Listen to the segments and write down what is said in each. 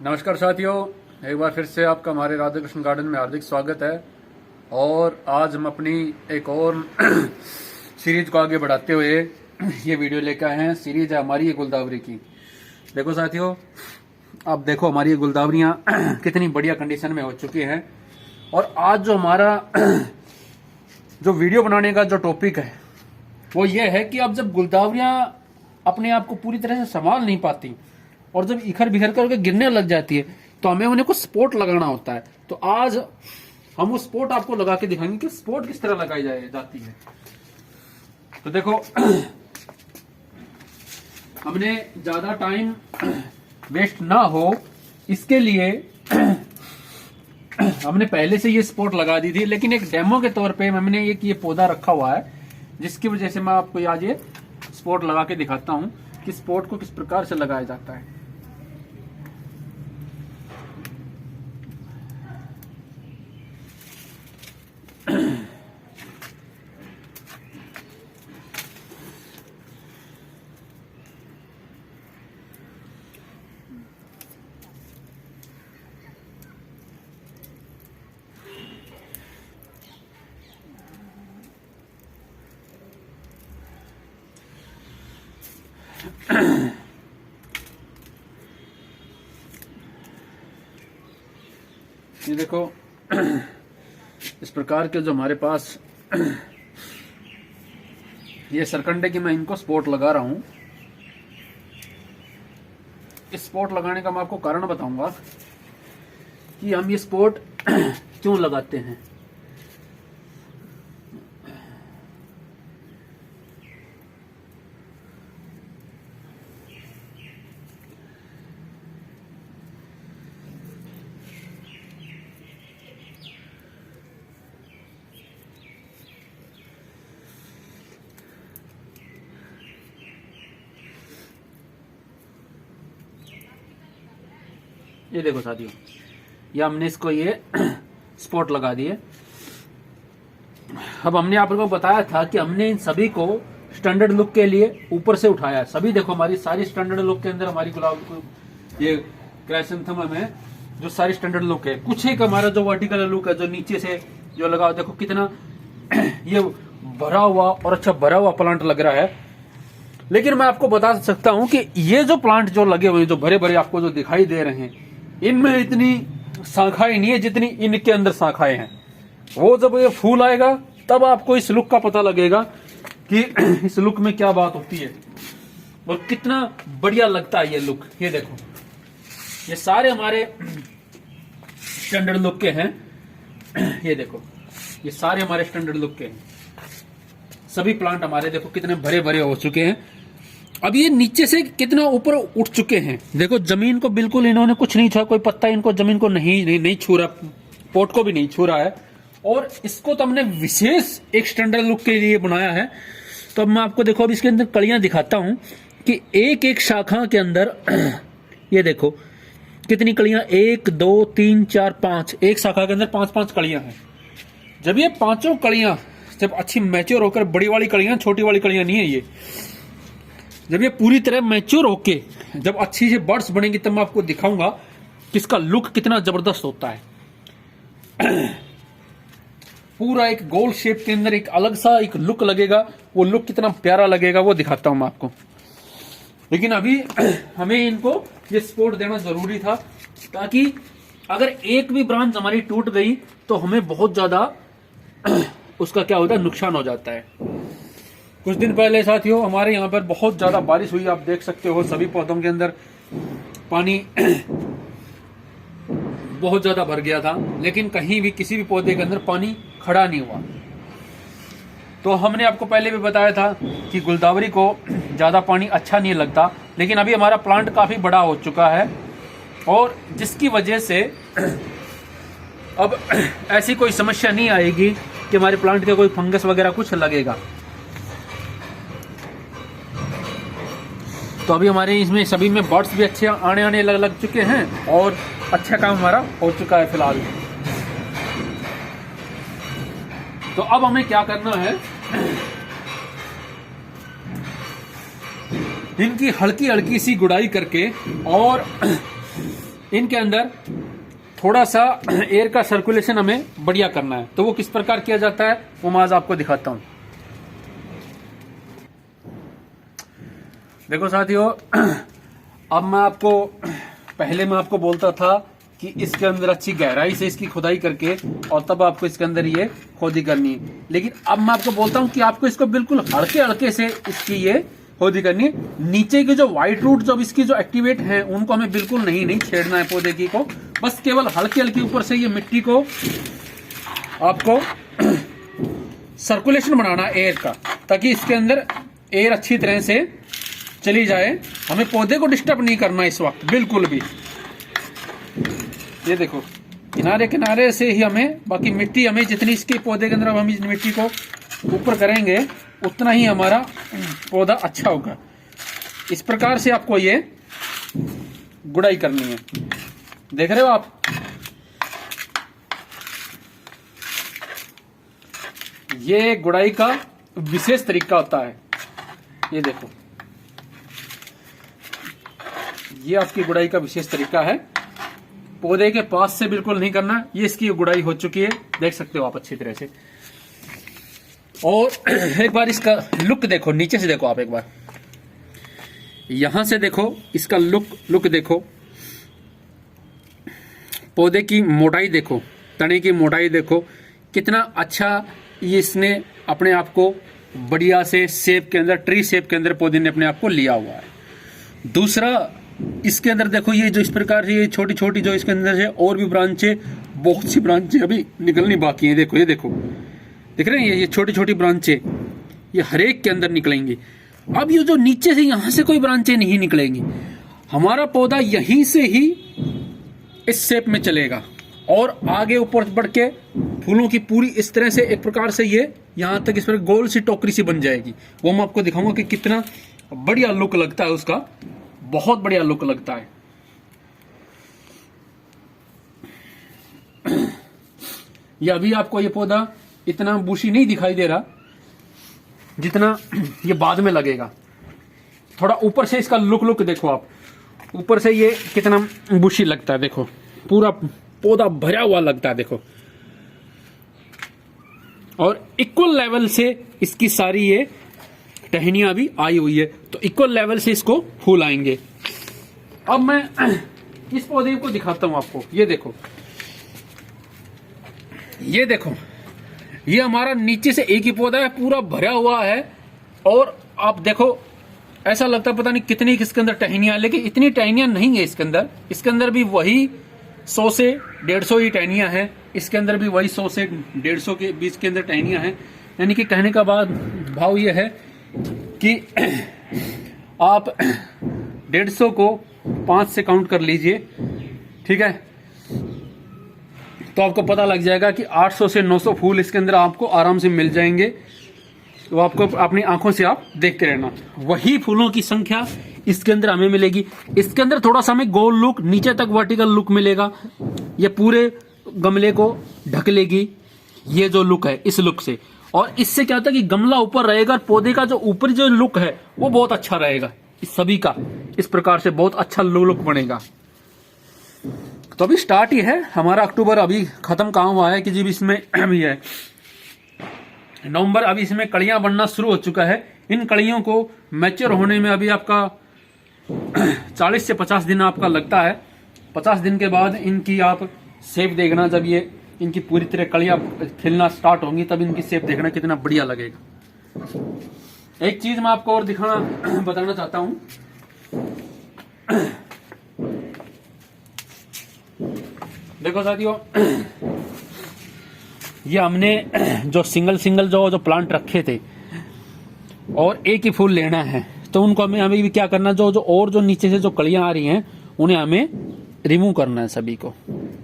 नमस्कार साथियों, एक बार फिर से आपका हमारे राधा कृष्ण गार्डन में हार्दिक स्वागत है। और आज हम अपनी एक और सीरीज को आगे बढ़ाते हुए ये वीडियो लेकर आए हैं। सीरीज है हमारी ये गुलदावरी की। देखो साथियों, अब देखो हमारी ये गुलदावरियाँ कितनी बढ़िया कंडीशन में हो चुकी हैं। और आज जो हमारा जो वीडियो बनाने का जो टॉपिक है वो ये है कि अब जब गुलदावरियाँ अपने आप को पूरी तरह से संभाल नहीं पाती और जब इखर बिखर करके गिरने लग जाती है तो हमें उन्हें कुछ स्पोर्ट लगाना होता है। तो आज हम वो स्पोर्ट आपको लगा के दिखाएंगे कि स्पोर्ट किस तरह लगाई जाती है। तो देखो, हमने ज्यादा टाइम वेस्ट ना हो इसके लिए हमने पहले से ये स्पोर्ट लगा दी थी, लेकिन एक डेमो के तौर पे हमने ये पौधा रखा हुआ है, जिसकी वजह से मैं आपको आज ये स्पोर्ट लगा के दिखाता हूं कि स्पोर्ट को किस प्रकार से लगाया जाता है। ये देखो, इस प्रकार के जो हमारे पास ये सरकंडे की मैं इनको स्पोर्ट लगा रहा हूं। इस स्पोर्ट लगाने का मैं आपको कारण बताऊंगा कि हम ये स्पोर्ट क्यों लगाते हैं। ये देखो साथियों, ये हमने इसको ये स्पॉट लगा दिए। अब हमने आप लोगों को बताया था कि हमने इन सभी को स्टैंडर्ड लुक के लिए ऊपर से उठाया है। सभी देखो, हमारी सारी स्टैंडर्ड लुक के अंदर हमारी गुलाब ये क्राइसेंथेमम में जो सारी स्टैंडर्ड लुक है। कुछ एक हमारा जो वर्टिकल लुक है जो नीचे से जो लगा, देखो कितना ये भरा हुआ और अच्छा भरा हुआ प्लांट लग रहा है। लेकिन मैं आपको बता सकता हूं कि ये जो प्लांट जो लगे हुए हैं, जो भरे भरे आपको जो दिखाई दे रहे हैं, इनमें इतनी शाखाएं नहीं है जितनी इनके अंदर शाखाएं हैं। वो जब ये फूल आएगा तब आपको इस लुक का पता लगेगा कि इस लुक में क्या बात होती है और कितना बढ़िया लगता है ये लुक। ये देखो, ये सारे हमारे स्टैंडर्ड लुक के हैं। ये देखो, ये सारे हमारे स्टैंडर्ड लुक के हैं। सभी प्लांट हमारे देखो कितने भरे भरे हो चुके हैं। अब ये नीचे से कितना ऊपर उठ चुके हैं। देखो, जमीन को बिल्कुल इन्होंने कुछ नहीं छुआ, कोई पत्ता इनको जमीन को नहीं छू रहा, पोट को भी नहीं छू रहा है। और इसको तो हमने विशेष एक स्टैंडर्ड लुक के लिए बनाया है। तो अब मैं आपको देखो, अब इसके अंदर कलियां दिखाता हूं कि एक एक शाखा के अंदर ये देखो कितनी कलियां, 1 2 3 4 5, एक शाखा के अंदर 5-5 कलियां हैं। जब ये पांचों कलियां जब अच्छी मैच्योर होकर, बड़ी वाली कलियां, छोटी वाली कलियां नहीं है ये, जब ये पूरी तरह मैच्योर होके जब अच्छी से बर्ड्स बनेंगी तब मैं आपको दिखाऊंगा कि इसका लुक कितना जबरदस्त होता है। पूरा एक गोल शेप के अंदर एक अलग सा एक लुक लगेगा। वो लुक कितना प्यारा लगेगा वो दिखाता हूं मैं आपको। लेकिन अभी हमें इनको ये सपोर्ट देना जरूरी था, ताकि अगर एक भी ब्रांच हमारी टूट गई तो हमें बहुत ज्यादा उसका क्या होता है, नुकसान हो जाता है। कुछ दिन पहले साथियों हमारे यहाँ पर बहुत ज्यादा बारिश हुई। आप देख सकते हो सभी पौधों के अंदर पानी बहुत ज्यादा भर गया था, लेकिन कहीं भी किसी भी पौधे के अंदर पानी खड़ा नहीं हुआ। तो हमने आपको पहले भी बताया था कि गुलदावरी को ज्यादा पानी अच्छा नहीं लगता। लेकिन अभी हमारा प्लांट काफी बड़ा हो चुका है और जिसकी वजह से अब ऐसी कोई समस्या नहीं आएगी कि हमारे प्लांट के कोई फंगस वगैरह कुछ लगेगा। तो अभी हमारे इसमें सभी में बर्ड्स भी अच्छे आने लग चुके हैं और अच्छा काम हमारा हो चुका है फिलहाल। तो अब हमें क्या करना है, इनकी हल्की हल्की सी गुड़ाई करके और इनके अंदर थोड़ा सा एयर का सर्कुलेशन हमें बढ़िया करना है। तो वो किस प्रकार किया जाता है वो मैं आज आपको दिखाता हूं। देखो साथियों, अब मैं आपको बोलता था कि इसके अंदर अच्छी गहराई से इसकी खुदाई करके और तब आपको इसके अंदर ये खोदी करनी है, लेकिन अब मैं आपको बोलता हूं कि आपको इसको बिल्कुल हल्के हल्के से इसकी ये खोदी करनी है। नीचे के जो व्हाइट रूट जब इसकी जो एक्टिवेट हैं उनको हमें बिल्कुल नहीं छेड़ना है पौधे की को, बस केवल हल्के हल्के ऊपर से ये मिट्टी को आपको सर्कुलेशन बनाना एयर का, ताकि इसके अंदर एयर अच्छी तरह से चली जाए। हमें पौधे को डिस्टर्ब नहीं करना इस वक्त बिल्कुल भी। ये देखो किनारे किनारे से ही हमें, बाकी मिट्टी हमें जितनी इसके पौधे के अंदर हम इस मिट्टी को ऊपर करेंगे उतना ही हमारा पौधा अच्छा होगा। इस प्रकार से आपको ये गुड़ाई करनी है। देख रहे हो आप, ये गुड़ाई का विशेष तरीका होता है। ये देखो, ये आपकी गुड़ाई का विशेष तरीका है। पौधे के पास से बिल्कुल नहीं करना। ये इसकी गुड़ाई हो चुकी है, देख सकते हो आप अच्छी तरह से। और एक बार इसका लुक देखो, नीचे से देखो आप, एक बार यहां से देखो इसका लुक देखो, पौधे की मोटाई देखो, तने की मोटाई देखो, कितना अच्छा ये इसने अपने आप को बढ़िया से शेप के अंदर, ट्री शेप के अंदर पौधे ने अपने आप को लिया हुआ है। दूसरा, इसके अंदर देखो ये जो इस प्रकार से ये छोटी छोटी जो इसके अंदर है और भी ब्रांचें, बहुत सी ब्रांचें अभी निकलनी बाकी हैं। देखो, ये देखो, दिख रहे हैं ये छोटी छोटी ब्रांचें, ये हर एक के अंदर निकलेंगी। अब ये जो नीचे से यहां से कोई ब्रांचें नहीं निकलेंगी, हमारा पौधा यहीं से ही इस शेप में चलेगा और आगे ऊपर बढ़ के फूलों की पूरी इस तरह से एक प्रकार से ये यहां तक इस पर गोल सी टोकरी सी बन जाएगी। वो मैं आपको दिखाऊंगा कि कितना बढ़िया लुक लगता है उसका, बहुत बढ़िया लुक लगता है। ये अभी आपको ये पौधा इतना बुशी नहीं दिखाई दे रहा जितना ये बाद में लगेगा। थोड़ा ऊपर से इसका लुक देखो आप, ऊपर से ये कितना बुशी लगता है। देखो पूरा पौधा भरा हुआ लगता है, देखो। और इक्वल लेवल से इसकी सारी ये टहनियां भी आई हुई है, तो इक्वल लेवल से इसको फूल आएंगे। अब मैं इस पौधे को दिखाता हूं आपको। ये देखो, ये देखो, ये हमारा नीचे से एक ही पौधा है, पूरा भरा हुआ है। और आप देखो, ऐसा लगता है पता नहीं कितनी इसके अंदर टहनियां, लेकिन इतनी टहनियां नहीं है इसके अंदर। इसके अंदर भी वही 100 से 150 ही टहनियां हैं। इसके अंदर भी वही 100 से 150 के बीच के अंदर टहनियां हैं। यानी कि कहने का भाव ये है कि आप 150 को 5 से काउंट कर लीजिए, ठीक है, तो आपको पता लग जाएगा कि 800 से 900 फूल इसके अंदर आपको आराम से मिल जाएंगे। तो आपको अपनी आंखों से आप देखते रहना, वही फूलों की संख्या इसके अंदर हमें मिलेगी। इसके अंदर थोड़ा सा हमें गोल लुक, नीचे तक वर्टिकल लुक मिलेगा। ये पूरे गमले को ढक लेगी, ये जो लुक है इस लुक से। और इससे क्या होता है कि गमला ऊपर रहेगा, पौधे का जो ऊपर जो लुक है वो बहुत अच्छा रहेगा। इस सभी का इस प्रकार से बहुत अच्छा लुक बनेगा। तो अभी स्टार्ट ही है हमारा, अक्टूबर अभी खत्म कहाँ हुआ है कि जी इसमें अभी है नवंबर, अभी इसमें कलियां बनना शुरू हो चुका है। इन कलियों को मैच्योर होने में अभी आपका 40 से 50 दिन आपका लगता है। 50 दिन के बाद इनकी आप शेप देखना, जब ये इनकी पूरी तरह कलियां खिलना स्टार्ट होंगी तब इनकी शेप देखना कितना बढ़िया लगेगा। एक चीज मैं आपको और बताना चाहता हूं। देखो साथियों, ये हमने जो सिंगल जो प्लांट रखे थे और एक ही फूल लेना है, तो उनको हमें भी क्या करना, जो नीचे से जो कलियां आ रही हैं उन्हें हमें रिमूव करना है। सभी को,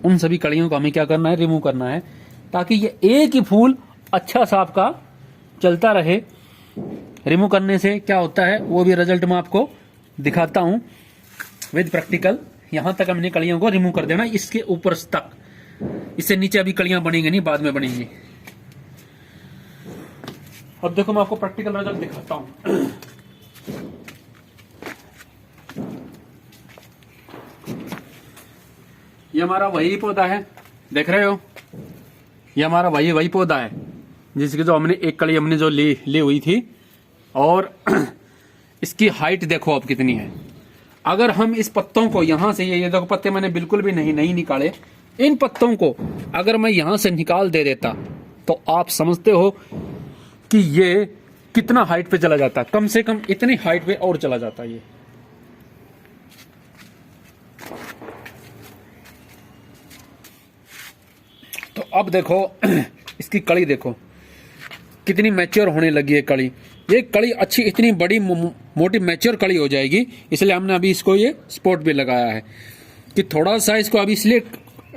उन सभी कलियों को हमें क्या करना है, रिमूव करना है, ताकि ये एक ही फूल अच्छा सा आपका चलता रहे। रिमूव करने से क्या होता है वो भी रिजल्ट मैं आपको दिखाता हूं विद प्रैक्टिकल। यहां तक हमने कलियों को रिमूव कर देना, इसके ऊपर तक। इससे नीचे अभी कलियां बनेंगी नहीं, बाद में बनेंगी। अब देखो मैं आपको प्रैक्टिकल रिजल्ट दिखाता हूं। ये हमारा वही पौधा है, देख रहे हो, ये हमारा वही पौधा है जिसकी जो हमने एक कली हमने जो ली हुई थी। और इसकी हाइट देखो अब कितनी है। अगर हम इस पत्तों को यहां से, ये देखो पत्ते मैंने बिल्कुल भी नहीं निकाले, इन पत्तों को अगर मैं यहां से निकाल दे देता तो आप समझते हो कि ये कितना हाइट पे चला जाता, कम से कम इतनी हाइट पे और चला जाता ये। तो अब देखो इसकी कली देखो कितनी मैच्योर होने लगी है कली। ये कली अच्छी, इतनी बड़ी मोटी मैच्योर कली हो जाएगी, इसलिए हमने अभी इसको ये स्पॉट भी लगाया है कि थोड़ा सा इसको अभी इसलिए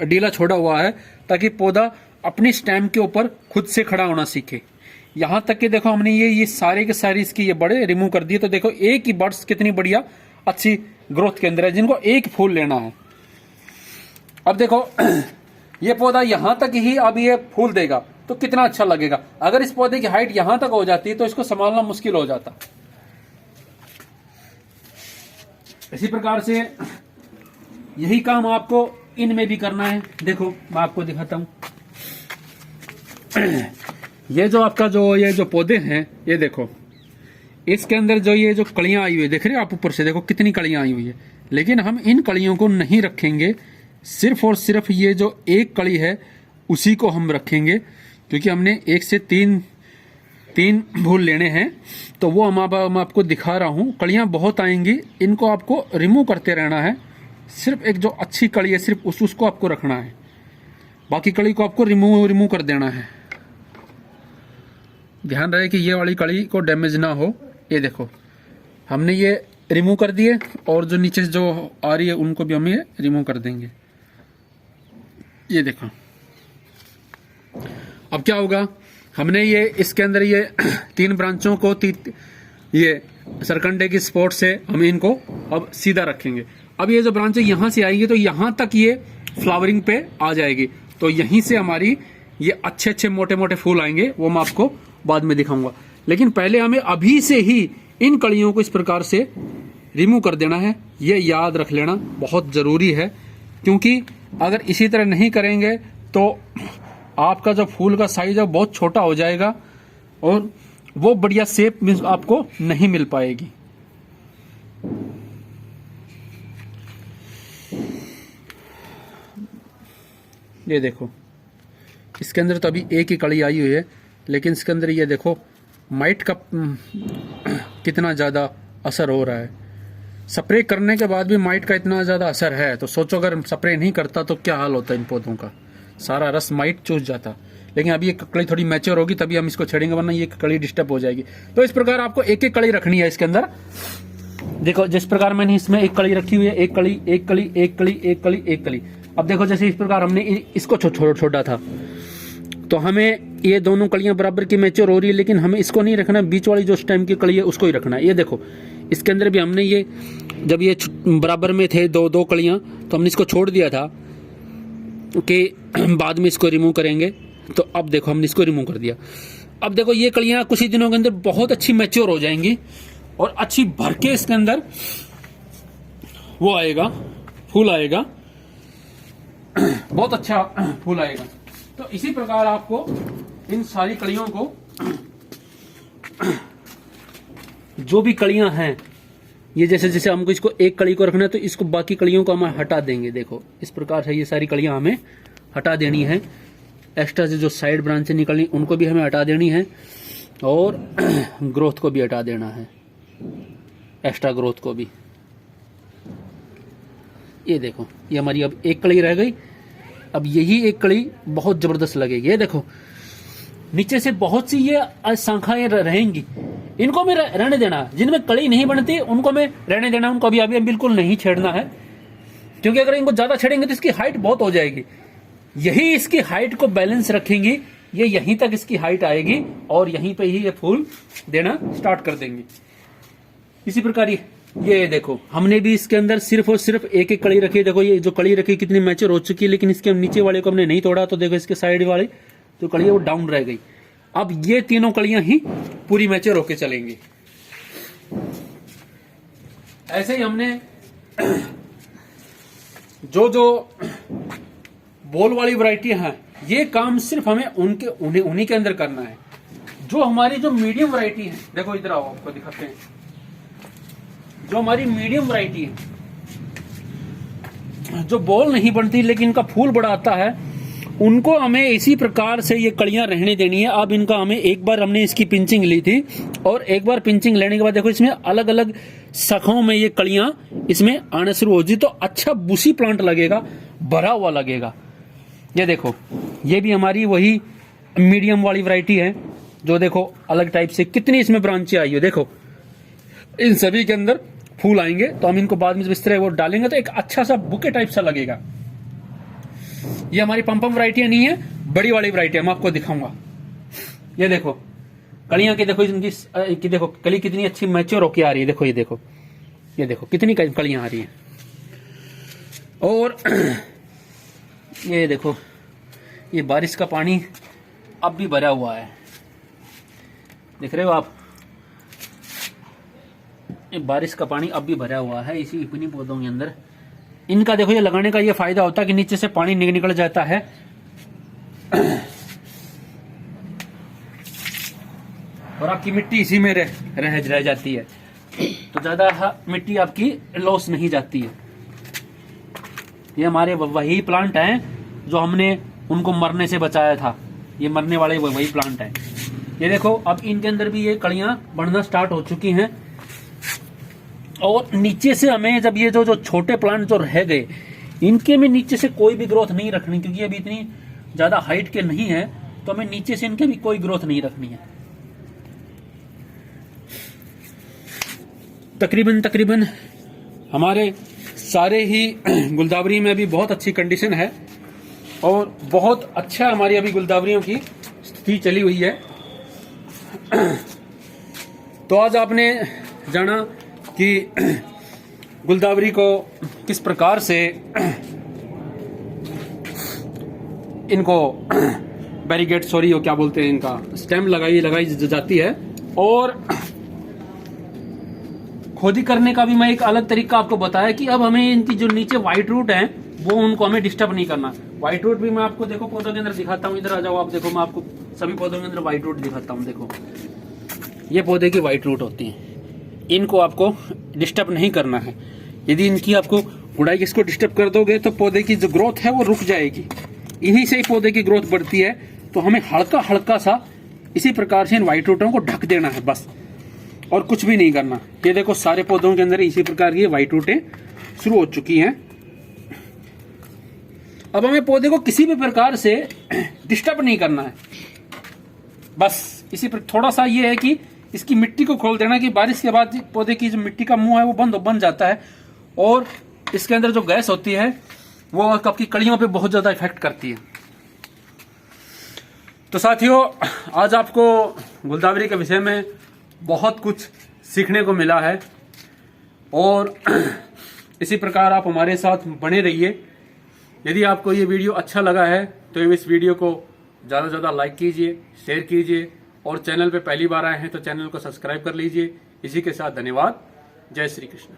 ढीला छोड़ा हुआ है ताकि पौधा अपनी स्टेम के ऊपर खुद से खड़ा होना सीखे। यहां तक कि देखो हमने ये सारे के सारे इसकी ये बड़े रिमूव कर दिए। तो देखो एक ही बर्ड्स कितनी बढ़िया अच्छी ग्रोथ के अंदर है, जिनको एक फूल लेना है। अब देखो ये पौधा यहां तक ही अब ये फूल देगा तो कितना अच्छा लगेगा। अगर इस पौधे की हाइट यहां तक हो जाती तो इसको संभालना मुश्किल हो जाता। इसी प्रकार से यही काम आपको इनमें भी करना है। देखो मैं आपको दिखाता हूं, ये जो आपका ये जो पौधे हैं, ये देखो इसके अंदर जो ये जो कलियां आई हुई है, देख रहे हो आप ऊपर से देखो कितनी कलियां आई हुई है। लेकिन हम इन कलियों को नहीं रखेंगे, सिर्फ और सिर्फ ये जो एक कली है उसी को हम रखेंगे, क्योंकि हमने 1 से 3 फूल लेने हैं। तो वो मैं आपको दिखा रहा हूं, कलियां बहुत आएंगी, इनको आपको रिमूव करते रहना है। सिर्फ एक जो अच्छी कली है सिर्फ उसको आपको रखना है, बाकी कली को आपको रिमूव कर देना है। ध्यान रहे कि ये वाली कली को डैमेज ना हो। ये देखो हमने ये रिमूव कर दिए, और जो नीचे जो आ रही है उनको भी हम ये रिमूव कर देंगे। ये देखो अब क्या होगा, हमने ये इसके अंदर ये 3 ब्रांचों को ये सरकंडे की स्पॉट से हम इनको अब सीधा रखेंगे। अब ये जो ब्रांचें यहां से आएंगी तो यहां तक ये फ्लावरिंग पे आ जाएगी, तो यहीं से हमारी ये अच्छे मोटे मोटे फूल आएंगे, वो मैं आपको बाद में दिखाऊंगा। लेकिन पहले हमें अभी से ही इन कलियों को इस प्रकार से रिमूव कर देना है। ये याद रख लेना बहुत जरूरी है, क्योंकि अगर इसी तरह नहीं करेंगे तो आपका जो फूल का साइज है बहुत छोटा हो जाएगा और वो बढ़िया शेप आपको नहीं मिल पाएगी। ये देखो इसके अंदर तो अभी एक ही कली आई हुई है, लेकिन इसके अंदर ये देखो माइट का कितना ज्यादा असर हो रहा है। स्प्रे करने के बाद भी माइट का इतना ज्यादा असर है, तो सोचो अगर स्प्रे नहीं करता तो क्या हाल होता इन पौधों का, सारा रस माइट चूस जाता। लेकिन अभी ये कली थोड़ी मैच्योर होगी तभी हम इसको छेड़ेंगे, वरना ये कली डिस्टर्ब हो जाएगी। तो इस प्रकार आपको एक एक कली रखनी है इसके अंदर। देखो जिस प्रकार मैंने इसमें एक कली रखी हुई है, एक कली एक कली एक कली एक कली एक कली। अब देखो जैसे इस प्रकार हमने इसको छोड़ा था, तो हमें ये दोनों कलियां बराबर की मैच्योर हो रही है, लेकिन हमें इसको नहीं रखना, बीच वाली जो स्टेम की कली है उसको ही रखना है। ये देखो इसके अंदर भी हमने ये जब ये बराबर में थे दो कलियां, तो हमने इसको छोड़ दिया था कि बाद में इसको रिमूव करेंगे। तो अब देखो हमने इसको रिमूव कर दिया। अब देखो ये कलियां कुछ ही दिनों के अंदर बहुत अच्छी मैच्योर हो जाएंगी और अच्छी भर के इसके अंदर वो आएगा, फूल आएगा, बहुत अच्छा फूल आएगा। तो इसी प्रकार आपको इन सारी कलियों को, जो भी कलियां हैं, ये जैसे जैसे हमको इसको एक कली को रखना है तो इसको बाकी कलियों को हम हटा देंगे। देखो इस प्रकार से ये सारी कलियां हमें हटा देनी है। एक्स्ट्रा से जो साइड ब्रांचें निकलनी उनको भी हमें हटा देनी है, और ग्रोथ को भी हटा देना है, एक्स्ट्रा ग्रोथ को भी। ये देखो ये हमारी अब एक कली रह गई। अब यही एक कली बहुत जबरदस्त लगेगी। ये देखो नीचे से बहुत सी ये शाखाएं रहेंगी, इनको में रहने देना। जिनमें कली नहीं बनती उनको में रहने देना, उनको अभी अभी बिल्कुल नहीं छेड़ना है, क्योंकि अगर इनको ज्यादा छेड़ेंगे तो इसकी हाइट बहुत हो जाएगी। यही इसकी हाइट को बैलेंस रखेंगी, ये यहीं तक इसकी हाइट आएगी और यहीं पे ही ये फूल देना स्टार्ट कर देंगे। इसी प्रकार ये देखो हमने भी इसके अंदर सिर्फ और सिर्फ एक एक कली रखी है। देखो ये जो कली रखी कितनी मैच्योर हो चुकी है, लेकिन इसके नीचे वाले को हमने नहीं तोड़ा, तो देखो इसके साइड वाली जो कली है वो डाउन रह गई। अब ये तीनों कलियां ही पूरी मैच्योर होके चलेंगी। ऐसे ही हमने जो बॉल वाली वैरायटी है, ये काम सिर्फ हमें उन्हीं के अंदर करना है। जो हमारी जो मीडियम वैरायटी है, देखो इधर आओ आपको दिखाते हैं, जो हमारी मीडियम वैरायटी है, जो बॉल नहीं बनती लेकिन इनका फूल बड़ा आता है, उनको हमें इसी प्रकार से ये कलियां रहने देनी है। अब इनका हमें एक बार हमने इसकी पिंचिंग ली थी, और एक बार पिंचिंग लेने के बाद देखो इसमें अलग अलग शाखाओं में ये कलियां इसमें आने शुरू हो जी, तो अच्छा बुशी प्लांट लगेगा, भरा हुआ लगेगा। ये देखो, ये भी हमारी वही मीडियम वाली वैरायटी है, जो देखो अलग टाइप से कितनी इसमें ब्रांचें आई हो। देखो इन सभी के अंदर फूल आएंगे, तो हम इनको बाद में इस तरह वो डालेंगे तो एक अच्छा सा बुके टाइप सा लगेगा। ये हमारी पम्पम वैरायटी नहीं है, बड़ी वाली वैरायटी है, मैं आपको दिखाऊंगा। ये देखो कलियां की, देखो इनकी देखो कली कितनी अच्छी मैच्योर होके आ रही है। देखो ये देखो कितनी कलियां आ रही हैं। और ये देखो, ये बारिश का पानी अब भी भरा हुआ है, देख रहे हो आप, ये बारिश का पानी अब भी भरा हुआ है इसी इतनी पौधों के अंदर। इनका देखो ये लगाने का ये फायदा होता है कि नीचे से पानी निकल जाता है, और आपकी मिट्टी इसी में रह जाती है, तो ज्यादा मिट्टी आपकी लॉस नहीं जाती है। ये हमारे वही प्लांट हैं जो हमने उनको मरने से बचाया था, ये मरने वाले वही प्लांट हैं। ये देखो अब इनके अंदर भी ये कलियां बढ़ना स्टार्ट हो चुकी हैं, और नीचे से हमें जब ये जो छोटे प्लांट जो रह गए, इनके में नीचे से कोई भी ग्रोथ नहीं रखनी, क्योंकि अभी इतनी ज्यादा हाइट के नहीं है, तो हमें नीचे से इनके भी कोई ग्रोथ नहीं रखनी है। तकरीबन हमारे सारे ही गुलदावरी में अभी बहुत अच्छी कंडीशन है, और बहुत अच्छा हमारी अभी गुलदावरियों की स्थिति चली हुई है। तो आज आपने जाना कि गुलदावरी को किस प्रकार से इनको बैरिकेड, सॉरी वो क्या बोलते हैं, इनका स्टेम लगाई जाती है। और खोदी करने का भी मैं एक अलग तरीका आपको बताया कि अब हमें इनकी जो नीचे व्हाइट रूट है वो उनको हमें डिस्टर्ब नहीं करना। व्हाइट रूट भी मैं आपको देखो पौधों के अंदर दिखाता हूँ, इधर आ जाओ आप, देखो मैं आपको सभी पौधों के अंदर व्हाइट रूट दिखाता हूँ। देखो ये पौधे की व्हाइट रूट होती है, इनको आपको डिस्टर्ब नहीं करना है। यदि इनकी आपको गुड़ाई इसको डिस्टर्ब कर दोगे तो पौधे की जो ग्रोथ है वो रुक जाएगी, इन्हीं से ही पौधे की ग्रोथ बढ़ती है। तो हमें हल्का हल्का सा इसी प्रकार से इन व्हाइट रूटों को ढक देना है बस, और कुछ भी नहीं करना। ये देखो सारे पौधों के अंदर इसी प्रकार की व्हाइट रूटें शुरू हो चुकी हैं। अब हमें पौधे को किसी भी प्रकार से डिस्टर्ब नहीं करना है, बस इसी पर थोड़ा सा ये है कि इसकी मिट्टी को खोल देना कि बारिश के बाद पौधे की जो मिट्टी का मुंह है वो बन जाता है, और इसके अंदर जो गैस होती है वो आपकी कलियों पे बहुत ज्यादा इफेक्ट करती है। तो साथियों, आज आपको गुलदावरी के विषय में बहुत कुछ सीखने को मिला है, और इसी प्रकार आप हमारे साथ बने रहिए। यदि आपको ये वीडियो अच्छा लगा है तो इस वीडियो को ज़्यादा से ज़्यादा लाइक कीजिए, शेयर कीजिए, और चैनल पे पहली बार आए हैं तो चैनल को सब्सक्राइब कर लीजिए। इसी के साथ धन्यवाद। जय श्री कृष्ण।